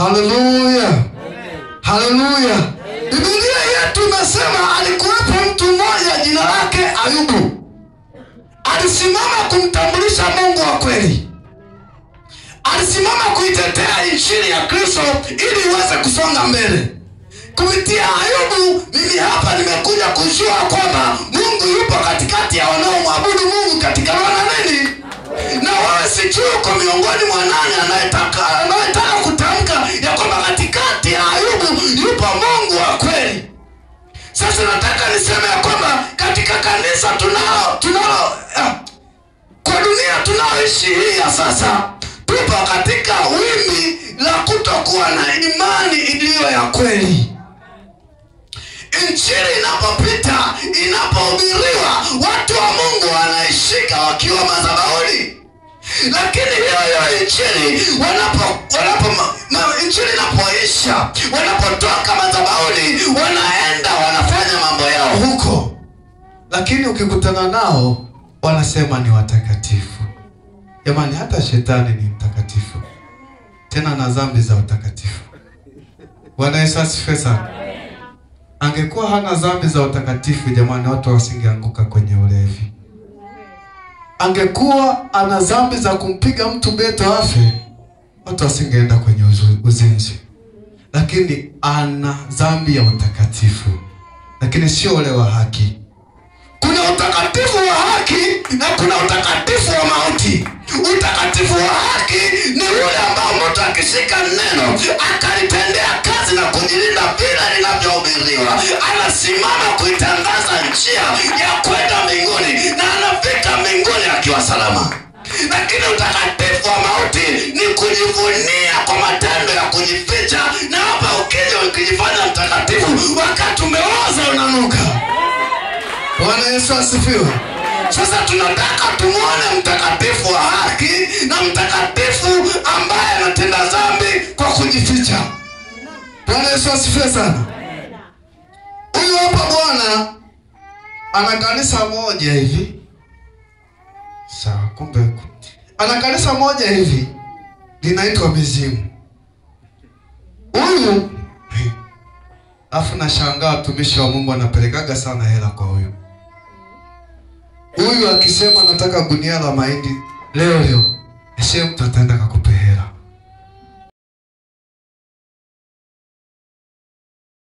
Haleluya. Haleluya. Biblia yetu inasema alikuwepo mtu mmoja jina lake Ayubu. Alisimama kumtambulisha Mungu wa kweli. Alisimama kuitetea injili ya Kristo ili iweze kusonga mbele. Kupitia Ayubu mimi hapa nimekuja kujua kwamba Mungu yupo katikati ya wanaomwabudu Mungu katika roho na nini. Na wewe sijui uko miongoni mwa nani anayetaka kutamka ya kwamba katikati ya Ayubu yupo Mungu wa kweli. Sasa nataka niseme ya kwamba katika kanisa tunalo kwa dunia tunaoishi hii ya sasa, tupo katika wimbi la kutokuwa na imani iliyo ya kweli. Injili inapopita, inapohubiriwa, watu wa Mungu wanaishika wakiwa madhabahuni. Lakini hiyo injili injili inapoisha, wanapotoka madhabahuni, wanaenda wanafanya mambo yao huko. Lakini ukikutana nao wanasema ni watakatifu. Jamani, hata shetani ni mtakatifu, tena na dhambi za utakatifu. Bwana Yesu asifiwe sana. Angekuwa hana dhambi za utakatifu, jamani, watu wasingeanguka kwenye ulevi. Angekuwa ana dhambi za kumpiga mtu beto afe, watu wasingeenda kwenye uzinzi. Lakini ana dhambi ya utakatifu, lakini sio ule wa haki. Kuna utakatifu wa haki na kuna utakatifu wa mauti. Utakatifu wa haki ni ule ambao mtu akishika neno akalitendea kazi na kujilinda bila linavyohubiriwa, anasimama kuitangaza njia ya kwenda mbinguni na anafika mbinguni akiwa salama. Lakini utakatifu wa mauti ni kujivunia kwa matendo ya kujificha, na hapa ukijifanya mtakatifu wakati umeoza unanuka. Bwana Yesu asifiwe. Sasa tunataka tumuone mtakatifu wa haki na mtakatifu ambaye anatenda dhambi kwa kujificha. Bwana Yesu asifiwe sana. Huyu hapa bwana ana kanisa moja hivi. Sawa, kumbe ana kanisa moja hivi linaitwa Mizimu. Huyu afu nashangaa watumishi wa Mungu anapelekaga sana hela kwa huyu. Huyu akisema nataka gunia la mahindi leo, mtu ataenda kukupe hela.